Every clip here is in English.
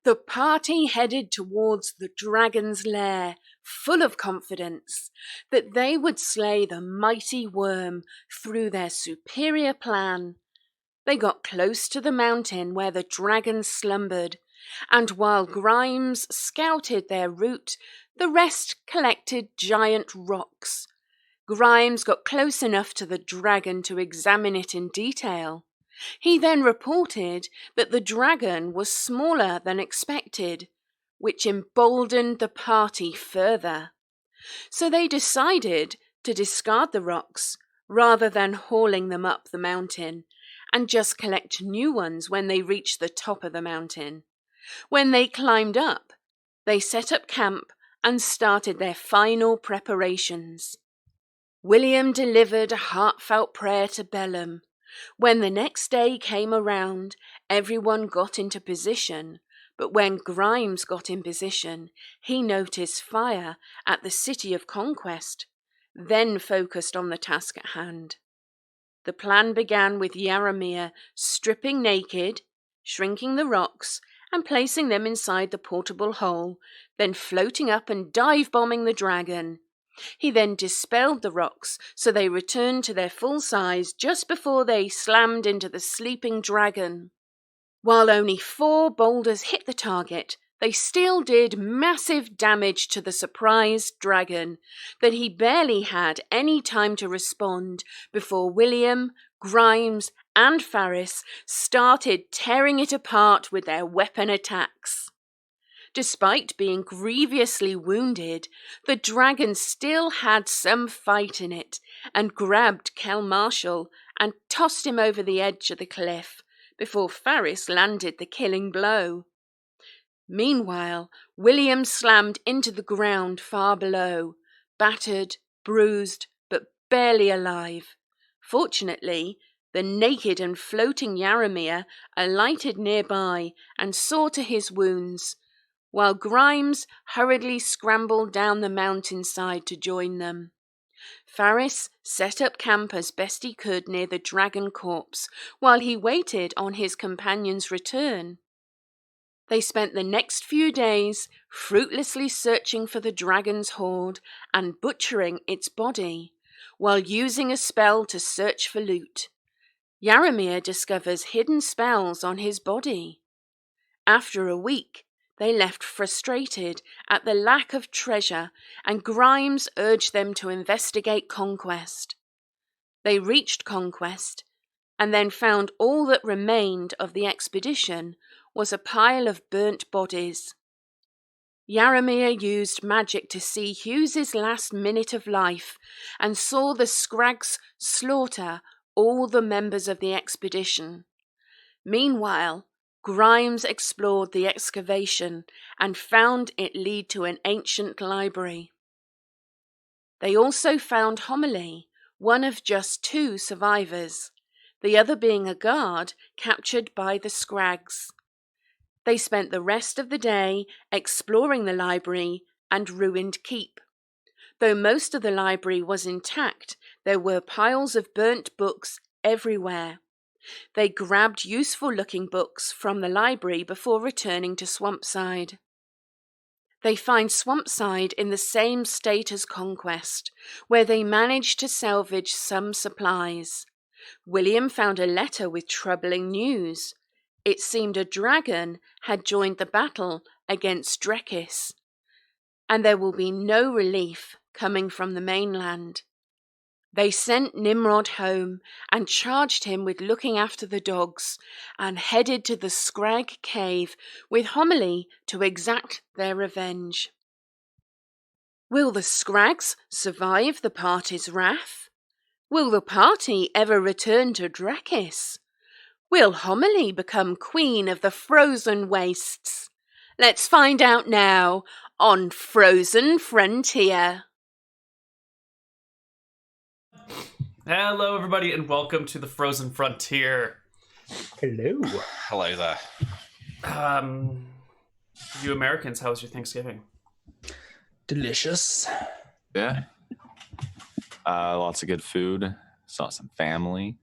The party headed towards the dragon's lair, full of confidence that they would slay the mighty worm through their superior plan. They got close to the mountain where the dragon slumbered, and while Grimes scouted their route, the rest collected giant rocks. Grimes got close enough to the dragon to examine it in detail. He then reported that the dragon was smaller than expected, which emboldened the party further. So they decided to discard the rocks rather than hauling them up the mountain, and just collect new ones when they reached the top of the mountain. When they climbed up, they set up camp and started their final preparations. William delivered a heartfelt prayer to Bellum. When the next day came around, everyone got into position, but when Grimes got in position, he noticed fire at the City of Conquest, then focused on the task at hand. The plan began with Yaramir stripping naked, shrinking the rocks, and placing them inside the portable hole, then floating up and dive-bombing the dragon. He then dispelled the rocks so they returned to their full size just before they slammed into the sleeping dragon. While only 4 boulders hit the target, they still did massive damage to the surprised dragon that he barely had any time to respond before William, Grimes, and Faris started tearing it apart with their weapon attacks. Despite being grievously wounded, the dragon still had some fight in it and grabbed Kel Marshall and tossed him over the edge of the cliff before Faris landed the killing blow. Meanwhile, William slammed into the ground far below, battered, bruised, but barely alive. Fortunately, the naked and floating Yaramir alighted nearby and saw to his wounds, while Grimes hurriedly scrambled down the mountainside to join them. Faris set up camp as best he could near the dragon corpse while he waited on his companion's return. They spent the next few days fruitlessly searching for the dragon's hoard and butchering its body, while using a spell to search for loot. Yaramir discovers hidden spells on his body. After a week, they left frustrated at the lack of treasure, and Grimes urged them to investigate Conquest. They reached Conquest, and then found all that remained of the expedition was a pile of burnt bodies. Yaramir used magic to see Hughes's last minute of life and saw the scrags slaughter all the members of the expedition. Meanwhile, Grimes explored the excavation and found it lead to an ancient library. They also found Homily, one of just 2 survivors, the other being a guard captured by the scrags. They spent the rest of the day exploring the library and ruined keep. Though most of the library was intact, there were piles of burnt books everywhere. They grabbed useful-looking books from the library before returning to Swampside. They find Swampside in the same state as Conquest, where they managed to salvage some supplies. William found a letter with troubling news. It seemed a dragon had joined the battle against Drekis, and there will be no relief coming from the mainland. They sent Nimrod home and charged him with looking after the dogs, and headed to the Scrag cave with Homily to exact their revenge. Will the Scrags survive the party's wrath? Will the party ever return to Drekis? Will Homily become queen of the frozen wastes? Let's find out now on Frozen Frontier. Hello, everybody, and welcome to the Frozen Frontier. Hello. Hello there. You Americans, how was your Thanksgiving? Delicious. Yeah. Lots of good food. Saw some family.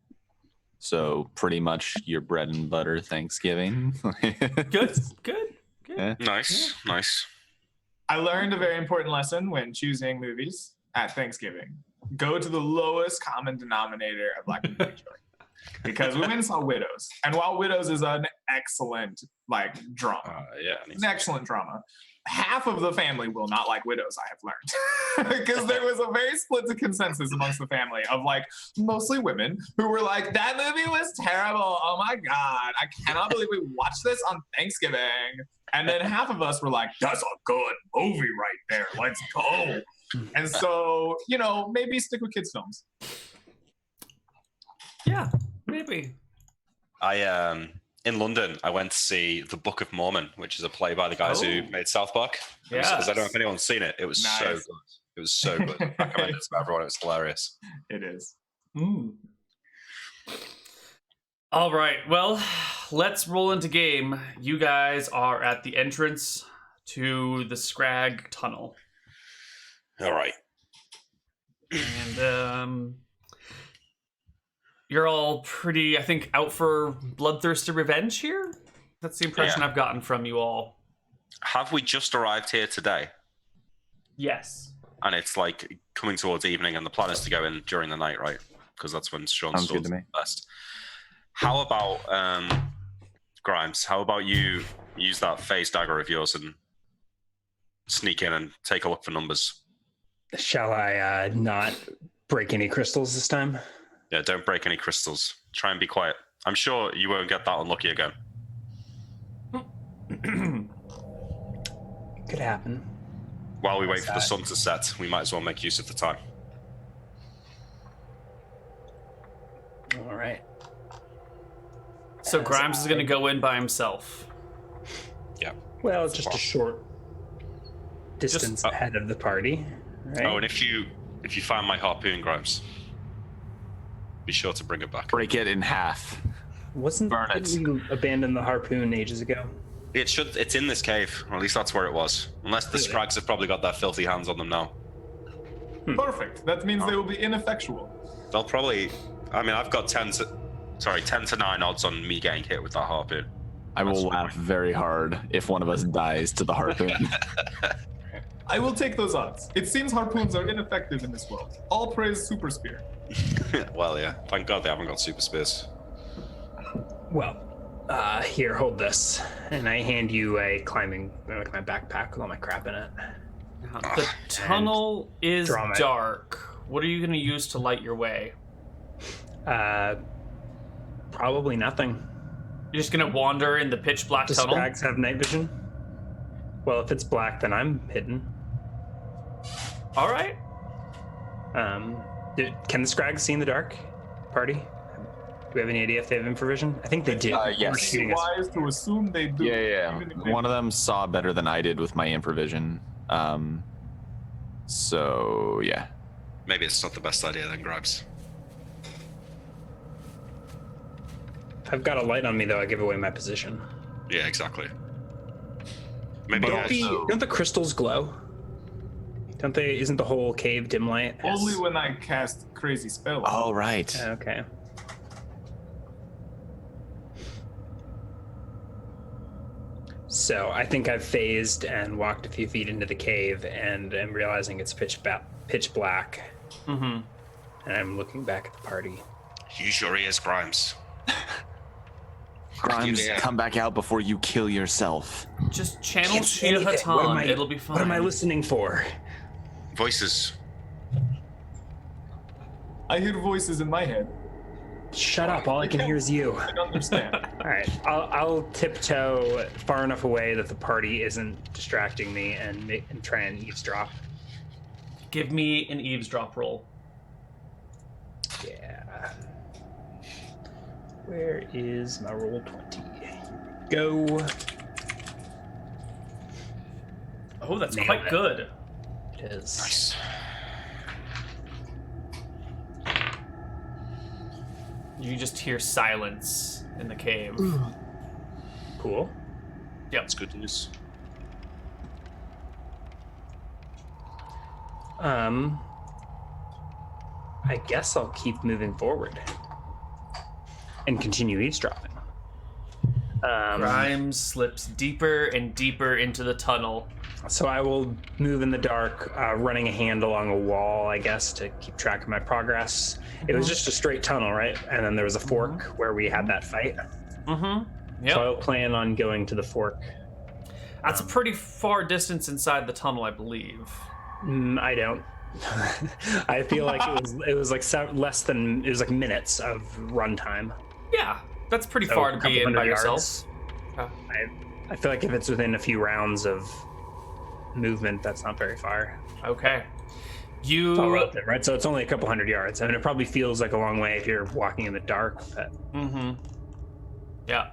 So pretty much your bread and butter Thanksgiving. Good. Nice. I learned a very important lesson when choosing movies at Thanksgiving. Go to the lowest common denominator of Black movie choice. Because we went and saw Widows. And while Widows is an excellent drama, an excellent drama, half of the family will not like Widows, I have learned. Because there was a very split consensus amongst the family of mostly women who were like, that movie was terrible. Oh my God. I cannot believe we watched this on Thanksgiving. And then half of us were like, that's a good movie right there. Let's go. And so, maybe stick with kids' films. Yeah, maybe. In London, I went to see The Book of Mormon, which is a play by the guys who made South Park. Yeah. I don't know if anyone's seen it. It was so good. It was so good. I recommend it to everyone. It was hilarious. It is. All right, well, let's roll into game. You guys are at the entrance to the Scrag tunnel. All right. And you're all pretty, I think, out for bloodthirsty revenge here? That's the impression I've gotten from you all. Have we just arrived here today? Yes. And it's coming towards evening, and the plan is to go in during the night, right? Because that's when Sean's Sounds good to me. best. How about Grimes? How about you use that phase dagger of yours and sneak in and take a look for numbers? Shall I not break any crystals this time? Yeah, don't break any crystals. Try and be quiet. I'm sure you won't get that unlucky again. Could happen. While we wait for the sun to set, we might as well make use of the time. All right. So Grimes is going to go in by himself. Yeah. Well, it's just a short distance ahead of the party, right? Oh, and if you find my harpoon, Grimes, be sure to bring it back. Break it in half. Burn it. You abandoned the harpoon ages ago? It's in this cave, or at least that's where it was. Unless the scrags have probably got their filthy hands on them now. Perfect. That means they will be ineffectual. They'll probably... I've got 10 to 9 odds on me getting hit with that harpoon. I will laugh very hard if one of us dies to the harpoon. I will take those odds. It seems harpoons are ineffective in this world. All praise Super Spear. Well, yeah. Thank God they haven't got super spears. Well, here, hold this. And I hand you my backpack with all my crap in it. The tunnel is dark. What are you going to use to light your way? Probably nothing. You're just going to wander in the pitch black tunnel? Do scrags have night vision? Well, if it's black, then I'm hidden. All right. Can the scrags see in the dark? Party? Do we have any idea if they have infravision? I think they do. It's Yes. wise to assume they do. Yeah. One of them saw better than I did with my infravision. So, yeah. Maybe it's not the best idea then, Grimes. If I've got a light on me, though, I give away my position. Yeah, exactly. Maybe don't the crystals glow? Don't they? Isn't the whole cave dim light? Only when I cast crazy spells. Oh, right. Okay. So I think I've phased and walked a few feet into the cave and am realizing it's pitch black. Mm-hmm. And I'm looking back at the party. Use your ears, Grimes. Grimes, come back out before you kill yourself. Just channel Shia Hatan. It'll be fine. What am I listening for? Voices. I hear voices in my head. Shut up! All I can hear is you. I don't understand. All right, I'll tiptoe far enough away that the party isn't distracting me and try and eavesdrop. Give me an eavesdrop roll. Yeah. Where is my roll 20? Go. Oh, that's Nailed quite it. good. It is. Nice. You just hear silence in the cave. Cool. Yep. That's good news. I guess I'll keep moving forward and continue eavesdropping. Grimes slips deeper and deeper into the tunnel. So I will move in the dark, running a hand along a wall, I guess, to keep track of my progress. It was just a straight tunnel, right? And then there was a fork where we had that fight. Mm-hmm. Yep. So I'll plan on going to the fork. That's a pretty far distance inside the tunnel, I believe. I don't. I feel like it was like minutes of runtime. Yeah, that's pretty So far a to couple be in by hundred yourself. yards. I feel like if it's within a few rounds of movement, that's not very far. Okay. It's all relative, right? So it's only a couple hundred yards. I mean, it probably feels like a long way if you're walking in the dark, but... Mm-hmm. Yeah.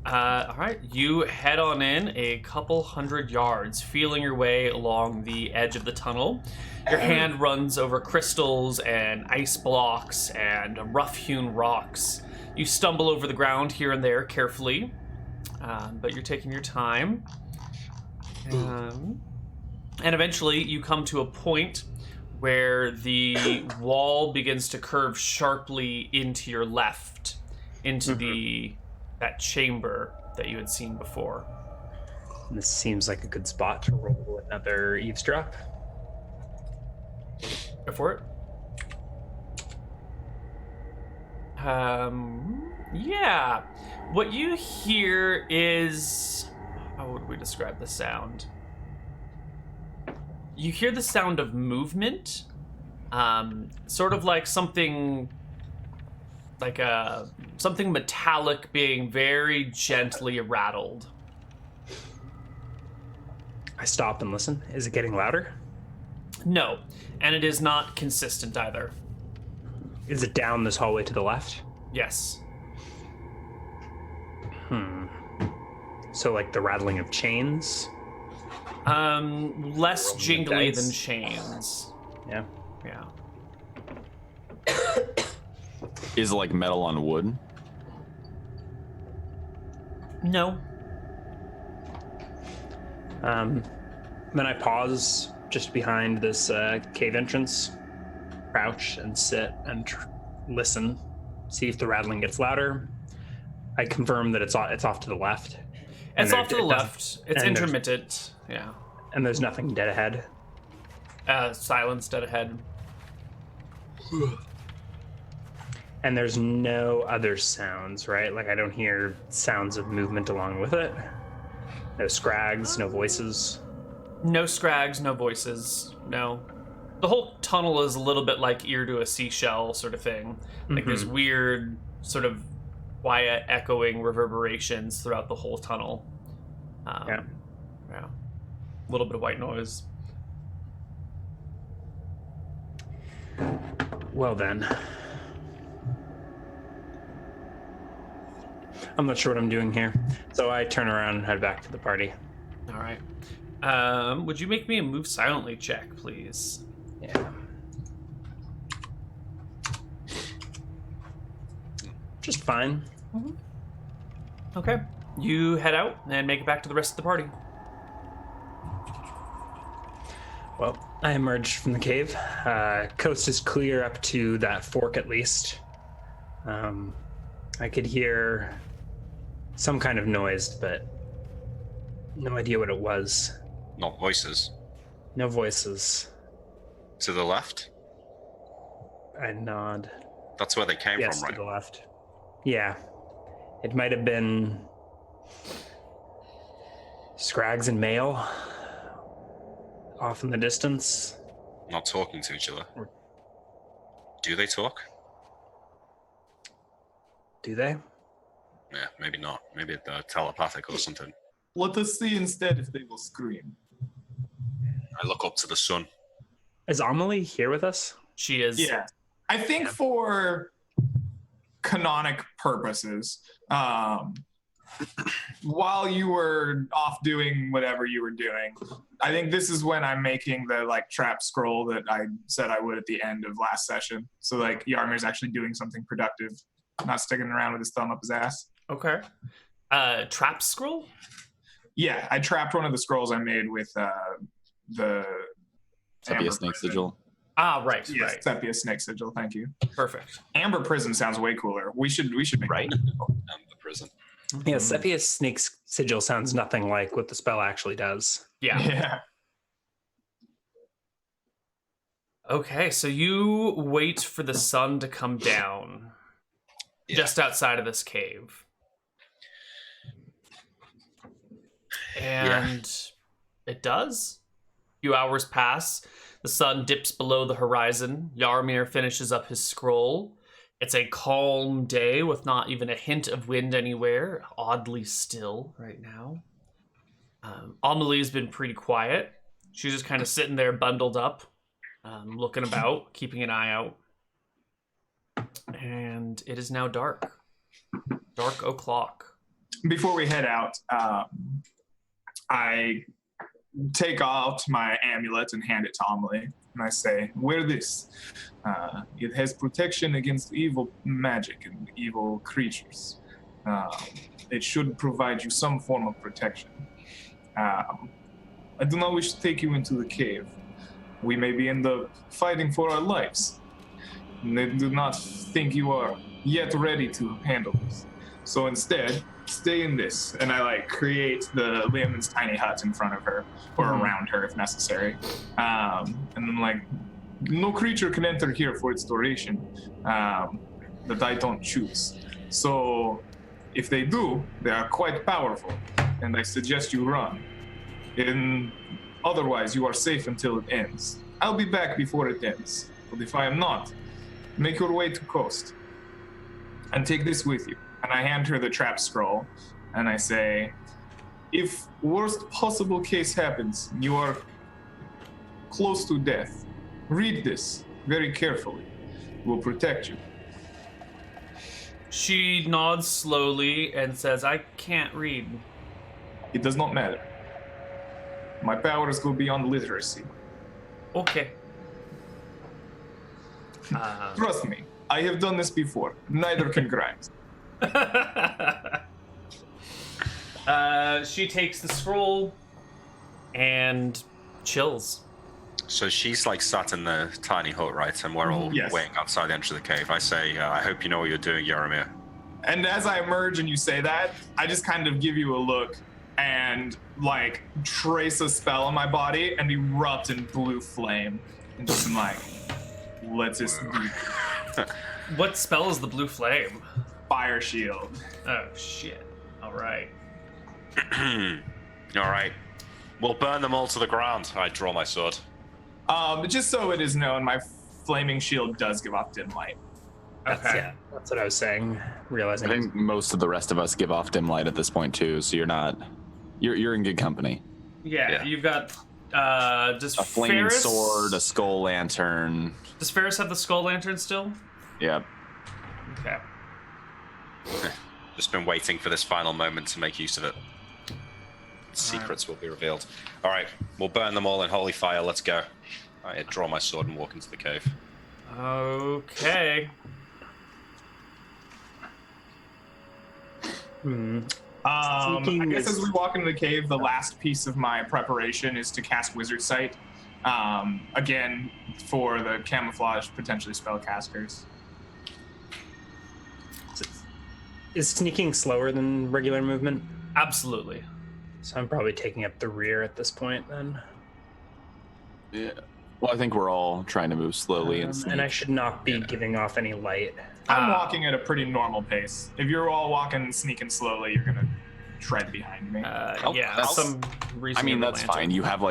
All right, you head on in a couple hundred yards, feeling your way along the edge of the tunnel. Your hand runs over crystals and ice blocks and rough-hewn rocks. You stumble over the ground here and there carefully, but you're taking your time. And eventually you come to a point where the wall begins to curve sharply into your left, into that chamber that you had seen before. This seems like a good spot to roll another eavesdrop. Go for it. Yeah. What you hear is... How would we describe the sound? You hear the sound of movement. Sort of like something... something metallic being very gently rattled. I stop and listen. Is it getting louder? No, and it is not consistent either. Is it down this hallway to the left? Yes. So like the rattling of chains? Less jingly dice. than chains. Yeah. Yeah. Is it like metal on wood? No. Then I pause just behind this cave entrance, crouch and sit and listen, see if the rattling gets louder. I confirm that it's off to the left. It's off to the left. It's intermittent. Yeah. And there's nothing dead ahead. Silence dead ahead. And there's no other sounds, right? Like I don't hear sounds of movement along with it. No scrags, no voices. No scrags, no voices. No. The whole tunnel is a little bit like ear to a seashell sort of thing. Like there's weird sort of quiet echoing reverberations throughout the whole tunnel. Yeah. A little bit of white noise. Well then. I'm not sure what I'm doing here. So I turn around and head back to the party. All right. Would you make me a move silently check, please? Yeah. Just fine. Okay. You head out and make it back to the rest of the party. Well, I emerged from the cave. Coast is clear up to that fork at least. I could hear some kind of noise, but no idea what it was. Not voices. No voices. To the left? I nod. That's where they came Yes, from, right? to the left. Yeah. It might have been Scrags and Mail off in the distance. Not talking to each other. Do they talk? Do they? Yeah, maybe not. Maybe they're telepathic or something. Let us see instead if they will scream. I look up to the sun. Is Amelie here with us? She is. Yeah. I think for canonic purposes, while you were off doing whatever you were doing, I think this is when I'm making the trap scroll that I said I would at the end of last session. So Yarmir's actually doing something productive, not sticking around with his thumb up his ass. Okay. Trap scroll? Yeah, I trapped one of the scrolls I made with the Sepia Snake Sigil. Ah, right, Yes, right. Sepia Snake Sigil, thank you. Perfect. Amber Prison sounds way cooler. We should make Right? And the prison. Yeah, Sephia's Sneak's sigil sounds nothing like what the spell actually does. Yeah. Yeah. Okay, so you wait for the sun to come down just outside of this cave. And it does. A few hours pass. The sun dips below the horizon. Yarmir finishes up his scroll. It's a calm day with not even a hint of wind anywhere. Oddly still right now. Amelie's been pretty quiet. She's just kind of sitting there bundled up, looking about, keeping an eye out. And it is now dark. Dark o'clock. Before we head out, I take out my amulet and hand it to Amelie. And I say, wear this. It has protection against evil magic and evil creatures. It should provide you some form of protection. I do not wish to take you into the cave. We may be in the fighting for our lives. And I do not think you are yet ready to handle this. So instead, stay in this. And I create the Leomund's tiny hut in front of her, or around her if necessary. And then no creature can enter here for its duration that I don't choose. So if they do, they are quite powerful. And I suggest you run. Otherwise, you are safe until it ends. I'll be back before it ends. But if I am not, make your way to coast. And take this with you. And I hand her the trap scroll. And I say, if worst possible case happens, you are close to death, read this very carefully. It will protect you. She nods slowly and says, I can't read. It does not matter. My powers go beyond literacy. Okay. Trust me, I have done this before. Neither can Grimes. She takes the scroll and chills. So she's sat in the tiny hut, right? And we're all waiting outside the entrance of the cave. I say, I hope you know what you're doing, Yarmir. And as I emerge and you say that, I just kind of give you a look and trace a spell on my body and erupt in blue flame. And just let's just do What spell is the blue flame? Fire shield. Oh, shit. All right. All right. We'll burn them all to the ground. I draw my sword. Just so it is known, my flaming shield does give off dim light. Okay. That's what I was saying. Realizing I think most of the rest of us give off dim light at this point too, so you're in good company. Yeah. You've got does A flaming Ferris, sword, a skull lantern. Does Ferris have the skull lantern still? Yep. Okay. Just been waiting for this final moment to make use of it. Secrets will be revealed. All right, we'll burn them all in holy fire. Let's go. I draw my sword and walk into the cave. Okay. I guess as we walk into the cave, the last piece of my preparation is to cast Wizard Sight. Again, for the camouflage, potentially spellcasters. Is sneaking slower than regular movement? Absolutely. So I'm probably taking up the rear at this point then. Yeah. Well, I think we're all trying to move slowly And I should not be giving off any light. I'm walking at a pretty normal pace. If you're all walking, sneaking slowly, you're gonna tread behind me. Some reason. I mean, that's fine. You have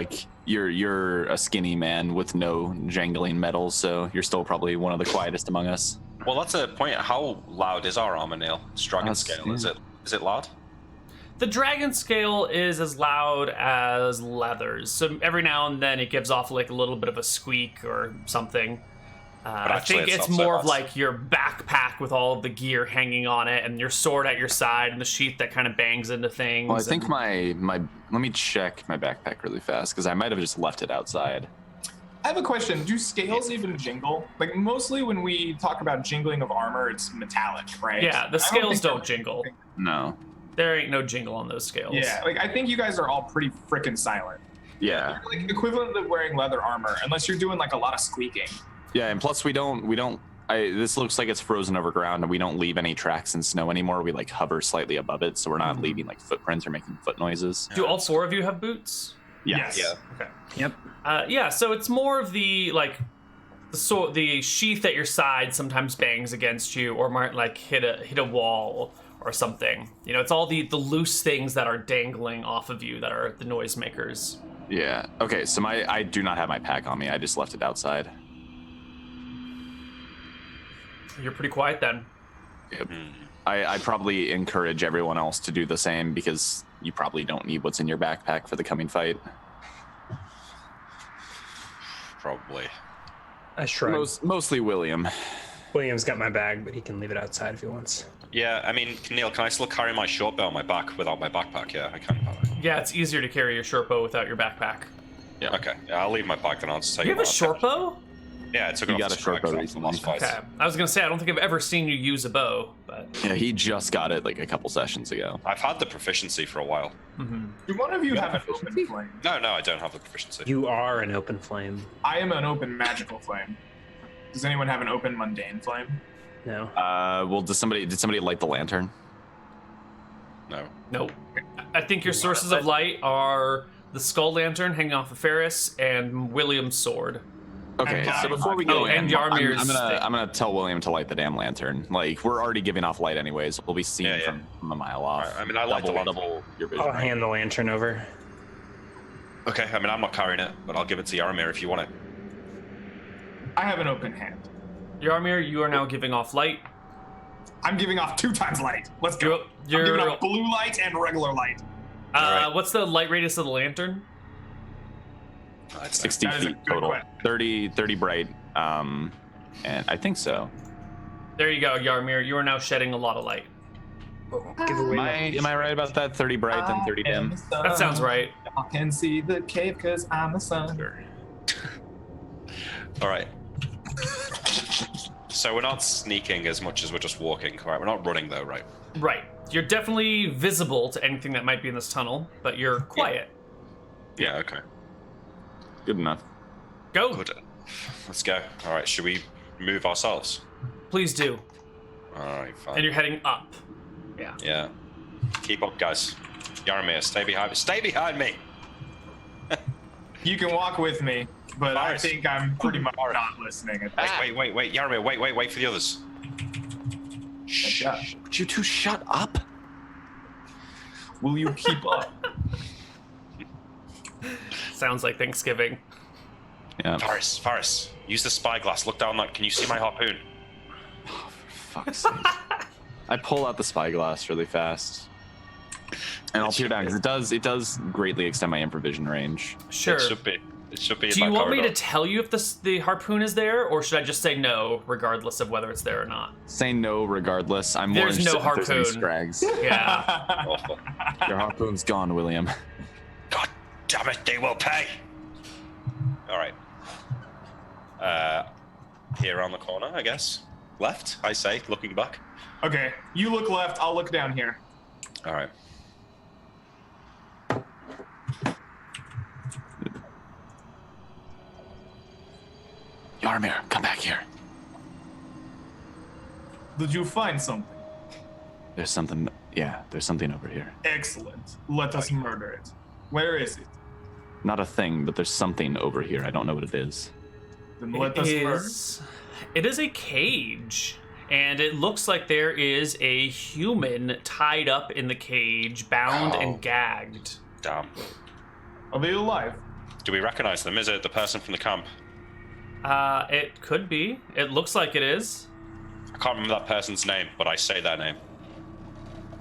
you're a skinny man with no jangling metals, so you're still probably one of the quietest among us. Well, that's a point. How loud is our armor, Neal? Dragon scale, yeah. Is it loud? The dragon scale is as loud as leathers, so every now and then it gives off a little bit of a squeak or something. I think it's more of your backpack with all of the gear hanging on it, and your sword at your side, and the sheath that kind of bangs into things. Well, I think my let me check my backpack really fast because I might have just left it outside. I have a question. Do scales even jingle? Mostly when we talk about jingling of armor, it's metallic, right? Yeah, the scales don't jingle. No. There ain't no jingle on those scales. Yeah, I think you guys are all pretty freaking silent. Yeah. You're equivalent of wearing leather armor, unless you're doing a lot of squeaking. Yeah, and plus we don't This looks like it's frozen over ground, and we don't leave any tracks in snow anymore. We like hover slightly above it, so we're not leaving like footprints or making foot noises. Do all 4 of you have boots? Yes. Yeah. Okay. Yep. Yeah, so it's more of the the sheath at your side sometimes bangs against you, or might like hit a wall or something. You know, it's all the loose things that are dangling off of you that are the noisemakers. Yeah. Okay. So I do not have my pack on me. I just left it outside. You're pretty quiet then. Yep. I probably encourage everyone else to do the same because you probably don't need what's in your backpack for the coming fight. Probably. I shrug. Mostly William. William's got my bag, but he can leave it outside if he wants. Yeah, I mean, Neal, can I still carry my short bow on my back without my backpack? Yeah, I can. Yeah, it's easier to carry your short bow without your backpack. Yeah. Okay, yeah, I'll leave my pack then. I'll just take You it have a out. short bow? Yeah, it took You it off got the a short scrag bow after the last recently. fight. Okay. I was gonna say, I don't think I've ever seen you use a bow, but Yeah, he just got it like a couple sessions ago. I've had the proficiency for a while. Do one of you have an open flame? No, I don't have the proficiency. You are an open flame. I am an open magical flame. Does anyone have an open mundane flame? No. Well, did somebody light the lantern? No. nope. I think your sources of light are the skull lantern hanging off of Ferris and William's sword. Okay, And so before we go and in, Yarmir's I'm gonna tell William to light the damn lantern. Like, we're already giving off light anyways. We'll be seen Yeah, yeah. from a mile off. Alright, I mean, I light the lantern. double your vision. I'll range. hand the lantern over. Okay, I mean, I'm not carrying it, but I'll give it to Yaramir if you want it. I have an open hand. Yarmir, you are now giving off light. I'm giving off 2 times light. Let's go. You're- I'm giving off blue light and regular light. Alright. What's the light radius of the lantern? 60 That is a feet good total. question. 30 bright. And I think so. There you go, Yarmir. You are now shedding a lot of light. Give away Am I right about that? 30 bright, then 30 dim. That sounds right. I can see the cave because I'm the sun. All right. So we're not sneaking as much as we're just walking, right? We're not running though, right? Right. You're definitely visible to anything that might be in this tunnel, but you're quiet. Yeah. Okay. Good enough. Go. Good. Let's go. All right. Should we move ourselves? Please do. All right. Fine. And you're heading up. Yeah. Yeah. Keep up, guys. Yaramir, stay behind me. Stay behind me. You can walk with me, but I Forrest. think I'm pretty much not listening at this Wait. Yaramir, wait for the others. Shh. Yeah. Would you two shut up? Will you keep up? Sounds like Thanksgiving. Yeah. Faris, use the spyglass. Look down that. Can you see my harpoon? Fuck's sake. I pull out the spyglass really fast. And I'll peer down because it does greatly extend my infravision range. Sure. It should be. It should be. Do in you that want me to corridor. tell you if the harpoon is there, or should I just say no, regardless of whether it's there or not? Say no regardless. I'm more There's no interested if there's any harpoon. scrags. Yeah. Awful. Your harpoon's gone, William. God damn it, they will pay. All right. Here around the corner, I guess. Left, I say, looking back. Okay, you look left, I'll look down here. All right. Yarmir, come back here. Did you find something? There's something. Yeah, there's something over here. Excellent. Let us murder it. Where is it? Not a thing, but there's something over here. I don't know what it is. Then let us murder. It is a cage, and it looks like there is a human tied up in the cage, bound Oh. and gagged. Damn. Are they alive? Do we recognize them? Is it the person from the camp? It could be. It looks like it is. I can't remember that person's name, but I say their name.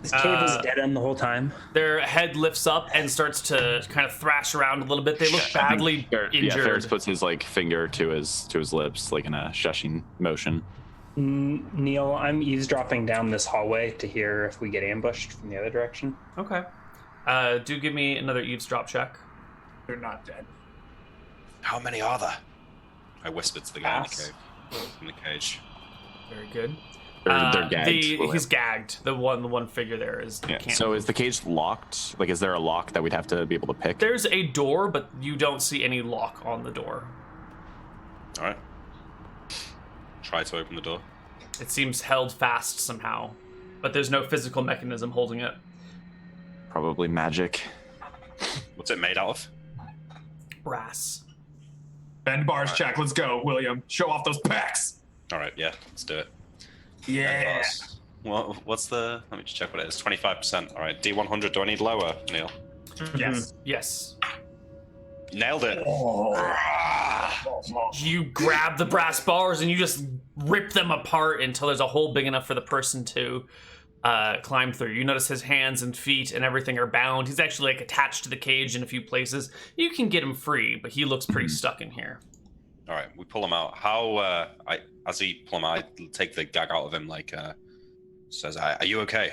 This cave was dead end the whole time. Their head lifts up and starts to kind of thrash around a little bit. They look badly Yeah, injured. Ferris puts his finger to his lips, like in a shushing motion. Neal, I'm eavesdropping down this hallway to hear if we get ambushed from the other direction. Okay. Do give me another eavesdrop check. They're not dead. How many are there? I whispered to the guy Pass. in the cage. Very good. They're gagged. William. He's gagged. The one figure there is. Yeah. can't So move. is the cage locked? Like, is there a lock that we'd have to be able to pick? There's a door, but you don't see any lock on the door. All right. try to open the door. It seems held fast somehow, but there's no physical mechanism holding it. Probably magic. What's it made out of? Brass. Bend bars check. Let's go, William. Show off those pecs. All right, yeah, let's do it. Yeah. Well, what's the? Let me just check what it is. 25%. All right, D100. Do I need lower, Neal? Yes. Yes. Nailed it. You grab the brass bars and you just rip them apart until there's a hole big enough for the person to climb through. You notice his hands and feet and everything are bound. He's actually like attached to the cage in a few places. You can get him free, but he looks pretty stuck in here. All right, we pull him out. How? As he pull him out, I take the gag out of him. Like, says, "Are you okay?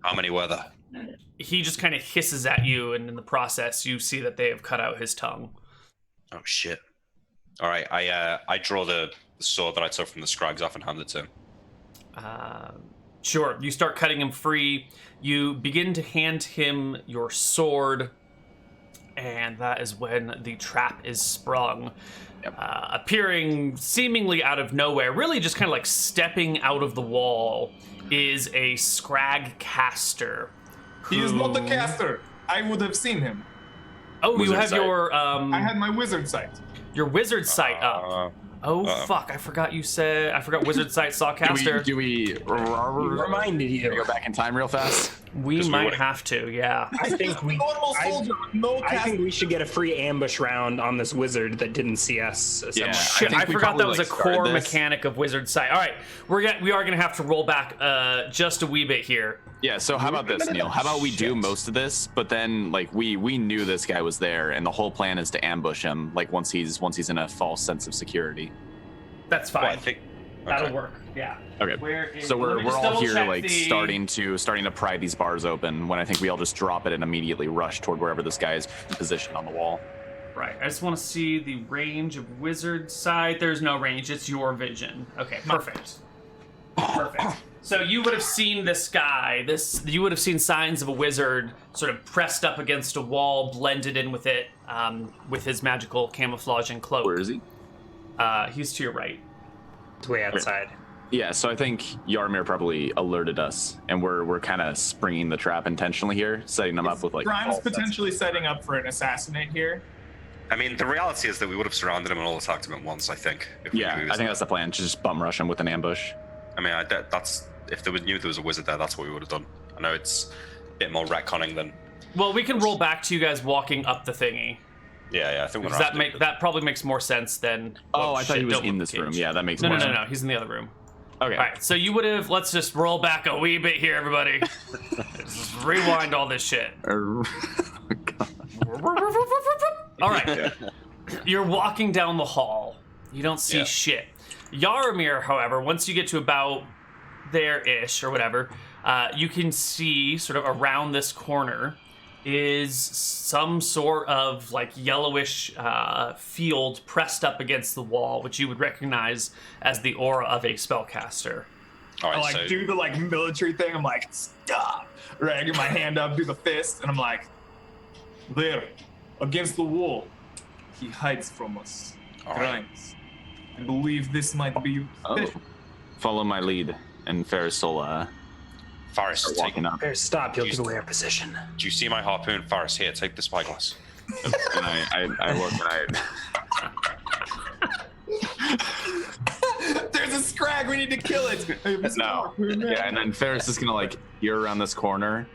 How many were there?" He just kind of hisses at you, and in the process, you see that they have cut out his tongue. Oh shit! All right, I draw the sword that I took from the scrags off and hand it to him. Sure, you start cutting him free. You begin to hand him your sword, and that is when the trap is sprung. Yep. Appearing seemingly out of nowhere, really just kind of like stepping out of the wall, is a scrag caster. He is not the caster. I would have seen him. Oh, Wizard you have sight. your I had my wizard sight. your wizard sight up. Fuck! I forgot wizard sight saw caster. Do we Reminded you. go back in time real fast? We might have to, yeah. I think we. Normal soldier with no I cast. think we should get a free ambush round on this wizard that didn't see us. Yeah. Shit, think I we forgot that probably, was a started core this. mechanic of Wizard Sight. All right, we are gonna have to roll back just a wee bit here. Yeah, so how about this, Neal? How about we do most of this, but then like we knew this guy was there, and the whole plan is to ambush him like once he's in a false sense of security. That's fine. Well, I think That'll work. Yeah. Okay. Where is, So let we're me just all double here check like the- starting to pry these bars open when I think we all just drop it and immediately rush toward wherever this guy is positioned on the wall. Right. I just want to see the range of Wizard Sight. There's no range. It's your vision. Okay. Perfect. Perfect. So you would have seen this guy. You would have seen signs of a wizard sort of pressed up against a wall, blended in with it, with his magical camouflage and cloak. Where is he? He's to your right. It's way outside. Yeah, so I think Yarmir probably alerted us, and we're kind of springing the trap intentionally here, setting them up with like. Grimes false potentially setting up for an assassinate here. I mean, the reality is that we would have surrounded him and all attacked him at once. I think. If we Yeah, knew he I was think that's the plan. To just bum rush him with an ambush. I mean, that's if they knew there was a wizard there, that's what we would have done. I know it's a bit more retconning than. Well, we can roll back to you guys walking up the thingy. Yeah, I think we're Because that probably makes more sense than. Oh, I thought he was don't in look this cage. room. Yeah, that makes No, more no, sense. no. He's in the other room. Okay. All right, so you would have. Let's just roll back a wee bit here, everybody. Just rewind all this shit. All right. You're walking down the hall. You don't see shit. Yaramir, however, once you get to about there-ish or whatever, you can see sort of around this corner is some sort of like yellowish field pressed up against the wall, which you would recognize as the aura of a spellcaster. All I right, like so do the like military thing. I'm like, stop. Right, I get my hand up, do the fist, and I'm like, there, against the wall. He hides from us. All right. Grimes. I believe this might be. Oh. Follow my lead, and Ferris will Faris, start take, walking up. There, stop. You'll Use- give away our position. do you see my harpoon? Faris, here, take the spyglass. And I look and There's a scrag. We need to kill it. Hey, Mr. No. Harpoon, man. Yeah, and then Ferris is gonna like peer around this corner.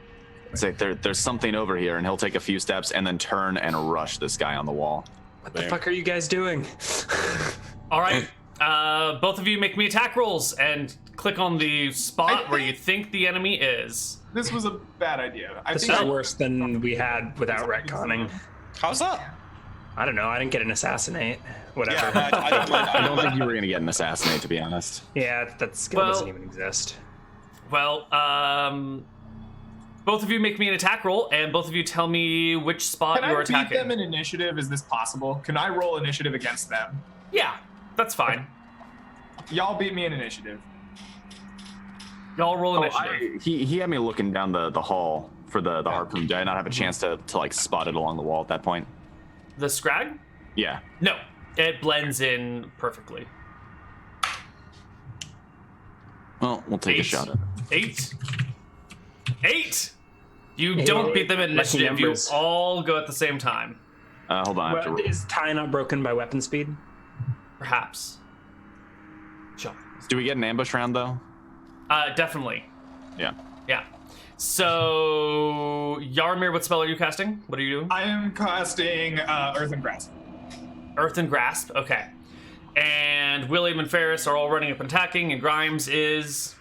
It's like there's something over here, and he'll take a few steps and then turn and rush this guy on the wall. What the fuck are you guys doing? All right, both of you make me attack rolls and click on the spot where you think the enemy is. This was a bad idea. I This think is I- worse than we had without retconning. How's that? I don't know. I didn't get an assassinate. Whatever. Yeah, I don't mind. I don't think you were gonna get an assassinate, to be honest. Yeah, that skill Well- doesn't even exist. Well, both of you make me an attack roll, and both of you tell me which spot Can you're I beat attacking. them in initiative? Is this possible? Can I roll initiative against them? Yeah, that's fine. Y'all beat me in initiative. Y'all roll initiative. He had me looking down the hall for the harpoon. Did I not have a chance to like spot it along the wall at that point? The scrag? Yeah. No, it blends in perfectly. Well, we'll take a shot at it. 8. You don't beat them in Lucky initiative. You numbers. all go at the same time. Hold on. I have to roll. Is tie not broken by weapon speed? Perhaps. Sure. Do we get an ambush round, though? Definitely. Yeah. Yeah. So, Yarmir, what spell are you casting? What are you doing? I am casting Earthen Grasp. Earthen Grasp. Okay. And William and Ferris are all running up and attacking, and Grimes is...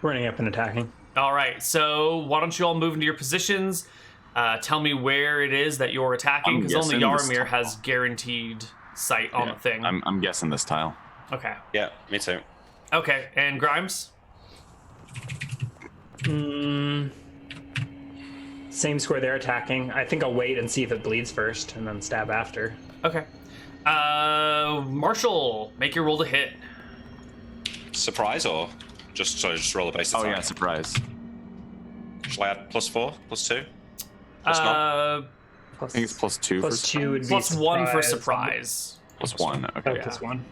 Running up and attacking. All right. So, why don't you all move into your positions? Tell me where it is that you're attacking, I'm because only guessing this Yarmir tile. has guaranteed sight on the thing. I'm guessing this tile. Okay. Yeah, me too. Okay. And Grimes? Same square they're attacking. I think I'll wait and see if it bleeds first, and then stab after. Okay. Marshall, make your roll to hit. Surprise or just roll the base attack? Oh, yeah, surprise. Shall I add +4, +2? Not. I think it's +2 Plus for 2 would be +1 for surprise. surprise. +1. Okay. Oh, plus 1.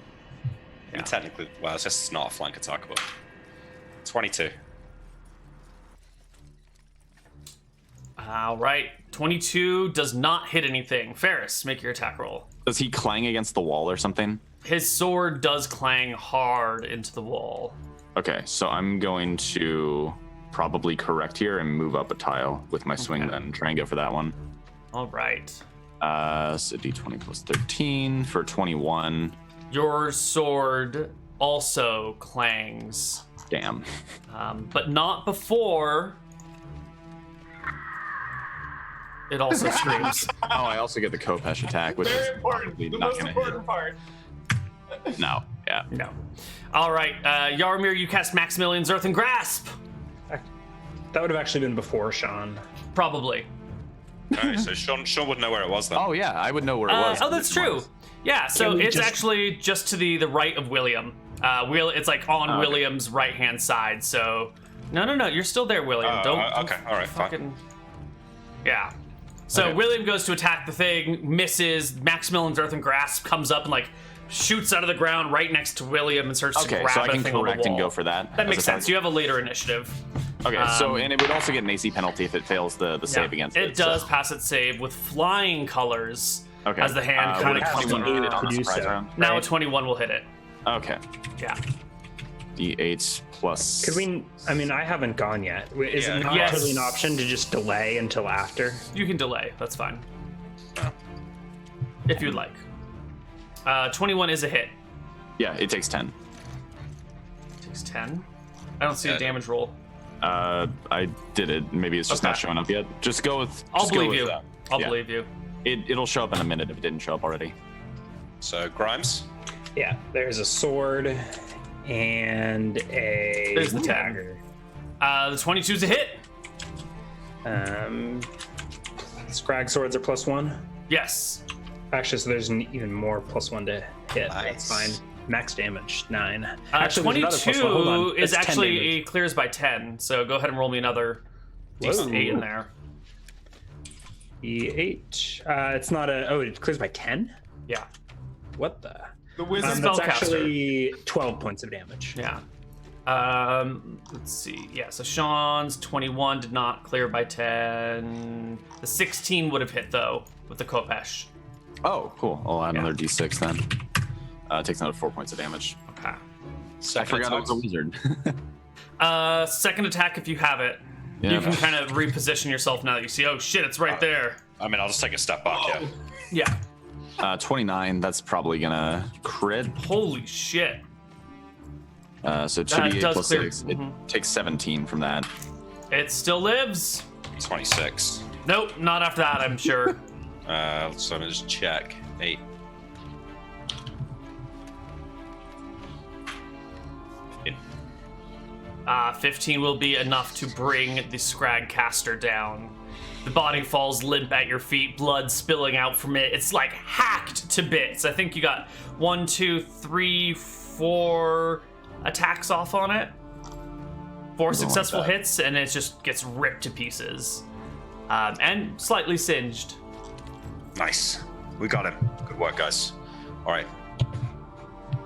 I mean, technically, well, it's just not a flank attack, but 22. All right. 22 does not hit anything. Ferris, make your attack roll. Does he clang against the wall or something? His sword does clang hard into the wall. Okay, so I'm going to probably correct here and move up a tile with my swing then and try and go for that one. All right. So d20 plus 13 for 21. Your sword also clangs, Damn. but not before it also screams. Oh, I also get the Kopesh attack, which is Very important. probably The not most going to hit. important part. No, yeah. No. All right. Yarmir, you cast Maximilian's Earthen Grasp. That would have actually been before Sean. Probably. Okay, so Sean would know where it was then. Oh, yeah, I would know where it was. Oh, that's true. Yeah, so Can we it's just- actually just to the right of William. It's like on okay. William's right-hand side, so... No, you're still there, William. Oh, Don't okay, all right, fine. fucking... Yeah. So Okay. William goes to attack the thing, misses, Maximilian's Earthen Grasp comes up and, like, shoots out of the ground right next to William and starts to Okay, grab so I the can thing on the correct and wall. go for that. That as makes a sense. target. You have a later initiative. Okay, so, and it would also get an AC penalty if it fails the save against it. It does so- pass its save with flying colors Okay. as the hand would kind it of comes 21 hit it up. on the do surprise so. round? Now a Right. 21 will hit it. Okay. Yeah. D8 plus... Could we? I mean, I haven't gone yet. Is Yeah. it not Yes. totally an option to just delay until after? You can delay. That's fine. Oh. If you'd like. 21 is a hit. Yeah, it takes 10. Takes 10. I don't see a Yeah. damage roll. I did it. Maybe it's just not Okay. showing up yet. Just go with... I'll just go believe with you. that. I'll Yeah. believe you. It'll show up in a minute if it didn't show up already. So Grimes, Yeah. There's a sword and a There's the 10. dagger. The 22 is a hit. Scrag swords are +1. Yes. Actually, so there's an even more +1 to hit. That's Nice. fine. Max damage 9. Actually, there's another 22 +1. Hold on. is That's 10 actually damage. it clears by 10. So go ahead and roll me another D8 in there. E8. It's not a. Oh, it clears by 10. Yeah. What the? The wizard. That's Spellcaster. actually 12 points of damage. Yeah. Let's see. Yeah, so Sean's 21 did not clear by 10. The 16 would have hit, though, with the Kopesh. Oh, cool. I'll add another D6 then. It takes another 4 points of damage. Okay. I second forgot it attack. was a wizard. Second attack if you have it. Yeah. You can kind of reposition yourself now that you see, oh shit, it's right there. I mean, I'll just take a step back, yeah. Yeah. 29, that's probably gonna crit. Holy shit. So That 2d8 does plus clear. 6. It takes 17 from that. It still lives. 26. Nope, not after that, I'm sure. So I'm gonna just check. 8. 15 will be enough to bring the Scrag caster down. The body falls limp at your feet, blood spilling out from it. It's like hacked to bits. I think you got 1, 2, 3, 4 attacks off on it. 4 Something like successful that. hits, and it just gets ripped to pieces. And slightly singed. Nice. We got him. Good work, guys. All right.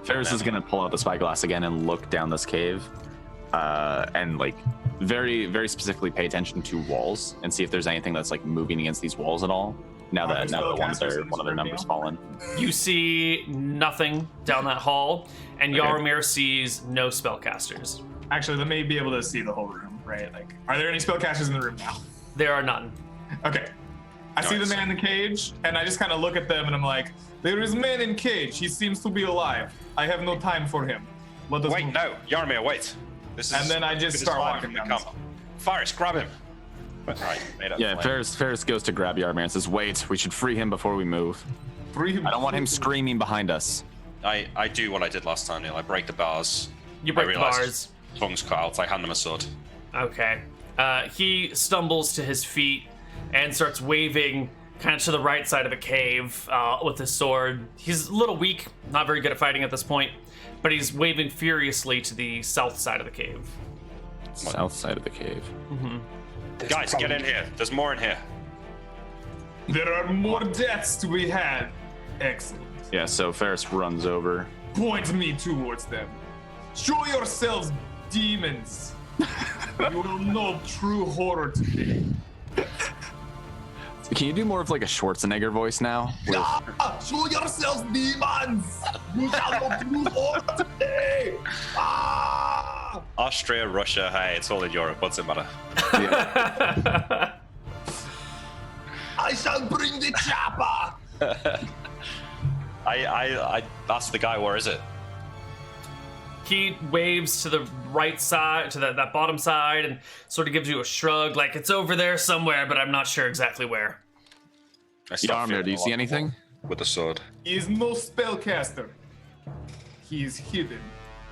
Ferris is gonna pull out the spyglass again and look down this cave. and like very, very specifically pay attention to walls and see if there's anything that's like moving against these walls at all. Now that one of their numbers fallen. You see nothing down that hall, and Yaromir sees no spellcasters. Actually, let me be able to see the whole room, right? Like, are there any spellcasters in the room now? There are none. Okay. I see the man in the cage, and I just kind of look at them, and I'm like, there is a man in cage. He seems to be alive. I have no time for him. Let us Wait, move. no. Yaromir, wait. This is. And then I just start walking down. Faris, grab him. Right, made up Yeah, flame. Ferris goes to grab Yaromir and says, "Wait, we should free him before we move. Free him. I don't want him screaming behind us." I do what I did last time, Neal. I break the bars. You break I the realize bars. Tongue's cut out. I hand him a sword. Okay. He stumbles to his feet and starts waving kind of to the right side of the cave with his sword. He's a little weak, not very good at fighting at this point, but he's waving furiously to the south side of the cave. South side of the cave. Guys, get in here. There's more in here. There are more deaths to be had. Excellent. Yeah, so Ferris runs over. Point me towards them. Show yourselves, demons. You will know true horror today. Can you do more of like a Schwarzenegger voice now? Show yourselves, demons. You shall know true horror today. Austria, Russia, hey, it's all in Europe. What's it matter? I shall bring the chopper. I asked the guy, where is it? He waves to the right side, to that bottom side, and sort of gives you a shrug, like it's over there somewhere, but I'm not sure exactly where. I start Yaromir, feeling do you a see lot anything? more with the sword. He is no spellcaster. He is hidden.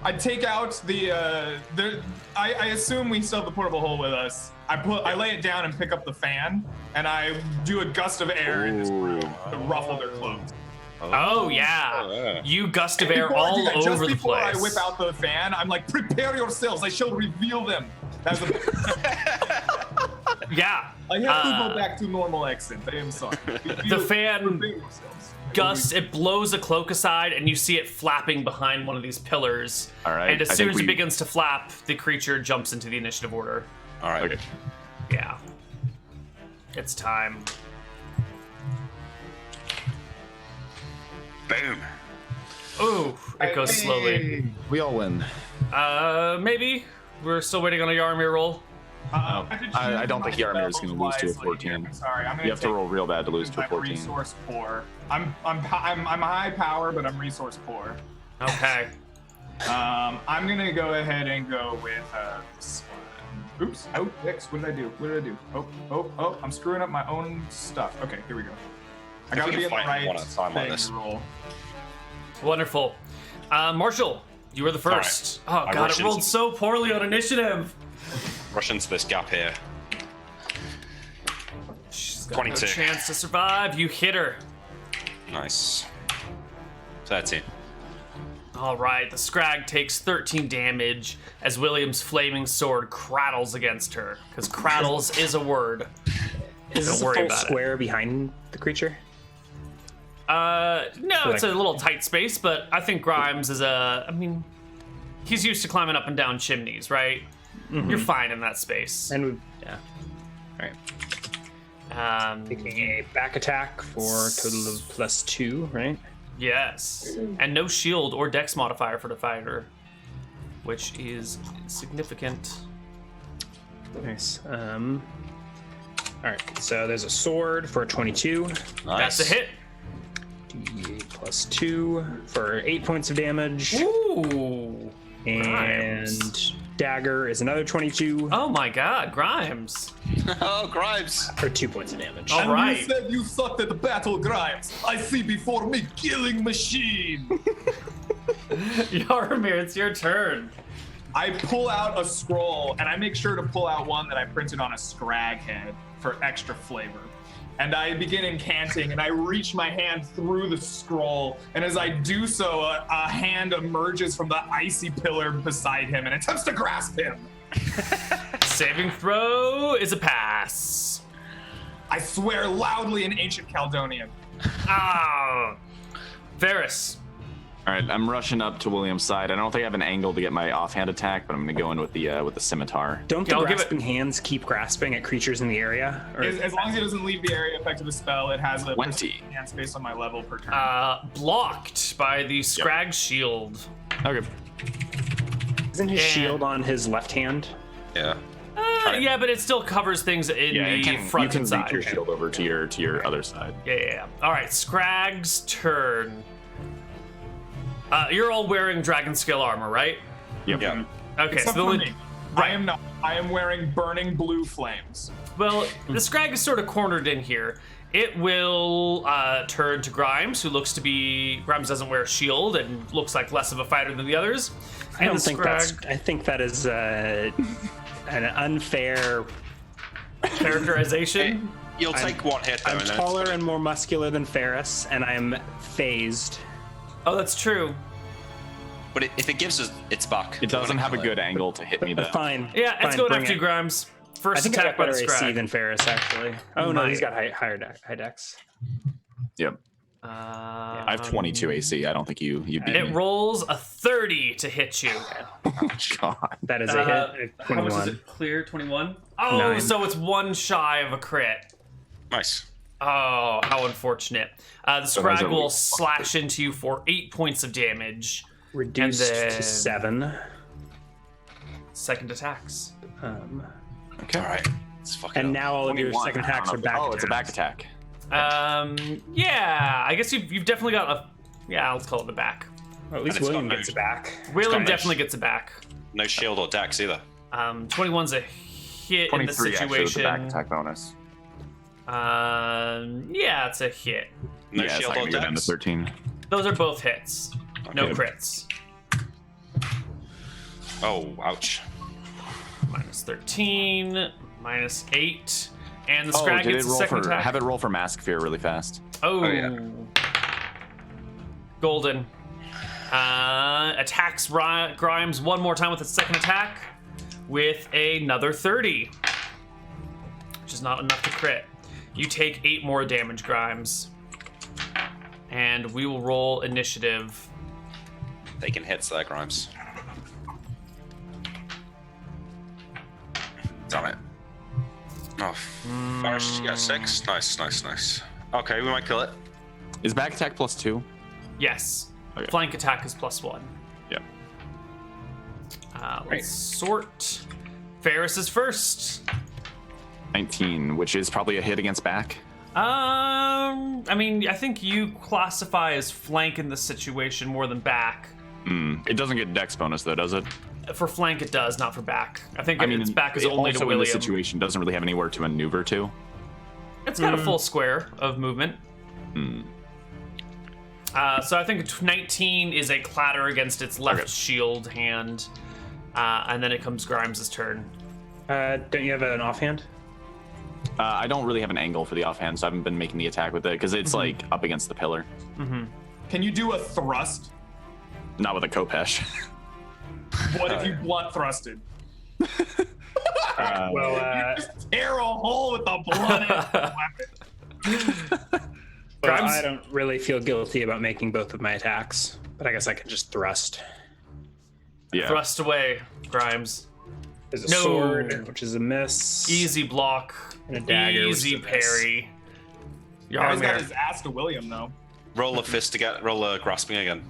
I take out I assume we still have the portable hole with us. I lay it down and pick up the fan, and I do a gust of air in this room to ruffle their clothes. Oh yeah. You gust of air Before I do all that, over just the before place. I whip out the fan, I'm like, prepare yourselves, I shall reveal them. That's Yeah. I have to go back to normal accent. I am sorry. The fan Prepare yourselves. gusts, it blows a cloak aside, and you see it flapping behind one of these pillars. All right, And as I soon think as it we- begins to flap, the creature jumps into the initiative order. All right. Okay. Yeah. It's time. Boom. Ooh, it goes slowly. We all win. Maybe. We're still waiting on a Yaromir roll. I don't think Yaromir is going to lose to a 14. I'm sorry. I'm gonna You have to take- roll real bad to lose to a I'm 14. resource poor. I'm high power, but I'm resource poor. Okay. I'm gonna go ahead and go with this one. Oops. Oh, X. What did I do? Oh. I'm screwing up my own stuff. Okay, here we go. I gotta we be in can the fight right one at a time like thing this. to roll. Wonderful. Marshall, you were the first. All right. Oh I god, rushed it rolled into- so poorly on initiative. Rush into this gap here. She's got 22. no chance to survive. You hit her. Nice. 13. All right, the scrag takes 13 damage as William's flaming sword crattles against her, because crattles is a word. Is Don't this a worry full about it. square behind the creature? No, it's a little tight space, but I think Grimes is he's used to climbing up and down chimneys, right? You're fine in that space. And yeah. All right. Taking a back attack for a total of +2, right? Yes, and no shield or dex modifier for the fighter, which is significant. Nice. All right. So there's a sword for a 22. Nice. That's a hit. D8 +2 for 8 points of damage. Ooh. And Grimes. dagger is another 22 Oh my god, Grimes. Oh, Grimes. for 2 points of damage. Oh. And Right. you said you sucked at the battle, Grimes. I see before me killing machine. Yaromir, it's your turn. I pull out a scroll, and I make sure to pull out one that I printed on a scrag head for extra flavor. And I begin incanting, and I reach my hand through the scroll, and as I do so, a hand emerges from the icy pillar beside him and attempts to grasp him. Saving throw is a pass. I swear loudly in ancient Caledonian. Ah. Varys, All right, I'm rushing up to William's side. I don't think I have an angle to get my offhand attack, but I'm going to go in with the scimitar. Don't Yeah, the I'll give grasping hands keep grasping at creatures in the area? Or... As long as it doesn't leave the area effect of the spell, it has a 20 chance based on my level per turn. Blocked by the scrag shield. Okay. Isn't his Yeah. shield on his left hand? Yeah. Yeah, but it still covers things in the front you can and side. reach your shield over to your other side. Yeah. All right, Scrag's turn. You're all wearing dragon scale armor, right? Yep. Yeah. Okay, Except so the for only me. I am not. I am wearing burning blue flames. well, the Scrag is sort of cornered in here. It will turn to Grimes, who looks to be Grimes doesn't wear a shield and looks like less of a fighter than the others. I don't the think that's. I think that is an unfair. characterization. You'll take one hit though. I'm and then taller it's and more muscular than Ferris, and I'm phased. Oh, that's true. But if it gives us its back, It doesn't have a good angle to hit me though. Fine. Yeah, it's fine, going bring after you, it. Grimes. I First think I attack got by the better AC Scrag. than Ferris, actually. Oh no, Might. he's got high dex. Yep. I I have 22 AC. I don't think you beat It me. rolls a 30 to hit you. Oh God. That is a hit. How much is 21. it? Clear 21. Oh, 9. so it's one shy of a crit. Nice. Oh, how unfortunate. The those Scrag are will weak. slash into you for 8 points of damage. Reduced And then- to 7. Second attacks. Okay. All right. Let's fuck it And up. now all of your 21. second I don't attacks know are if- back. Oh, it's a back attacks. attack. Yeah, I guess you've definitely got a. Yeah, let's call it a back. Well, at least And it's William got gets no- it back. William got definitely nice. gets it back. No shield or dex either. 21's a hit in the 23 actually with the situation. back attack bonus. Yeah, it's a hit. No Yeah, it's shield not or gonna go down to dex. 13. Those are both hits. No Okay. crits. Oh, ouch. Minus 13, minus 8, and the Oh, Scrag did gets it a roll second for? attack. Have it roll for Mask Fear really fast. Oh, yeah. Golden. Attacks Grimes one more time with its second attack with another 30, which is not enough to crit. You take 8 more damage, Grimes. And we will roll initiative. Taking hits there, Grimes. Damn it. Oh, Ferris, you got 6. Nice. Okay, we might kill it. Is back attack +2? Yes. Okay. Flank attack is +1. Yep. Let's sort. Ferris is first. 19, which is probably a hit against back. I mean, I think you classify as flank in this situation more than back. It doesn't get dex bonus though, does it? For flank, it does, not for back. I think I mean, its back is it only to also in this William. situation doesn't really have anywhere to maneuver to. It's got a full square of movement. So I think 19 is a clatter against its left Okay. shield hand, and then it comes Grimes' turn. Don't you have an offhand? I don't really have an angle for the offhand, so I haven't been making the attack with it because it's like up against the pillar. Can you do a thrust? Not with a Kopesh. What if you blunt thrusted? Well, Just tear a hole with the blunt weapon. Grimes? I don't really feel guilty about making both of my attacks, but I guess I could just thrust. Yeah. Thrust away, Grimes. There's a No. sword, which is a miss. Easy block. And a dagger, which is Easy a miss. parry. Gar's got Yarmir. his ass to William though. Roll a fist again. Roll a grasping again.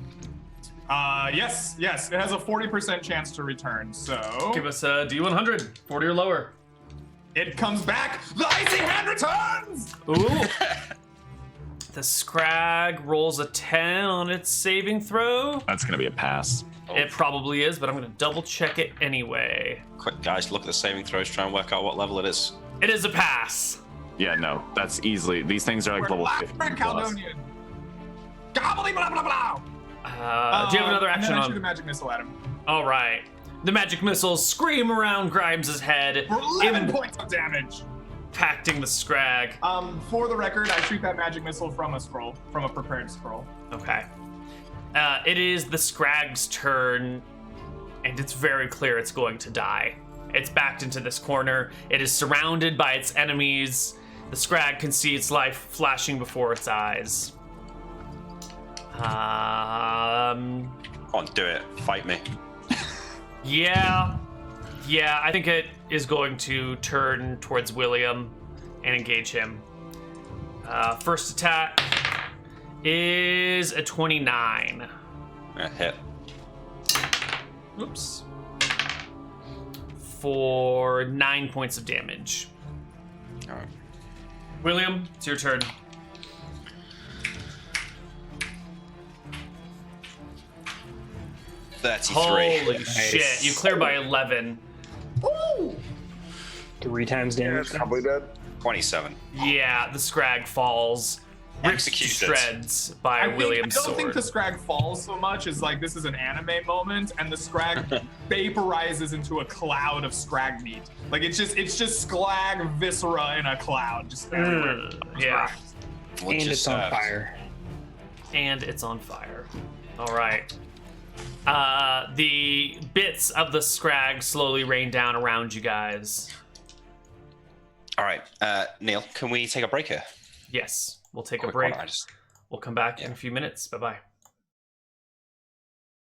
Yes. It has a 40% chance to return, so Give us a D100, 40 or lower. it comes back. The icy hand returns. Ooh. The Scrag rolls a 10 on its saving throw. That's gonna be a pass. It probably is, but I'm going to double check it anyway. Quick, guys, look at the saving throws. Try and work out what level it is. It is a pass. Yeah, no, that's easily. These things are like We're level laughing, 50 plus. Caledonian. Gobbly blah blah blah. Do you have another And action then I shoot a on? magic missile at him All right. The magic missiles scream around Grimes' head, for 11 points of damage. impacting the Scrag. For the record, I shoot that magic missile from a prepared scroll. Okay. It is the Scrag's turn, and it's very clear it's going to die. It's backed into this corner. It is surrounded by its enemies. The Scrag can see its life flashing before its eyes. Come on, do it. Fight me. Yeah, I think it is going to turn towards William and engage him. First attack is a 29. Hit. Oops. For 9 points of damage. All right. William, it's your turn. Holy shit, you clear by 11. 3 times damage. Probably dead. 27. Yeah, the scrag falls. Ripped to Executed. shreds by William's I don't sword. think the scrag falls so much as like this is an anime moment, and the scrag vaporizes into a cloud of scrag meat. Like it's just scrag viscera in a cloud, just everywhere. Yeah. What And just it's on served? fire. And it's on fire. All right. The bits of the scrag slowly rain down around you guys. All right, Neal, can we take a break here? Yes, we'll take a Quick break. one, We'll come back in a few minutes. Bye-bye.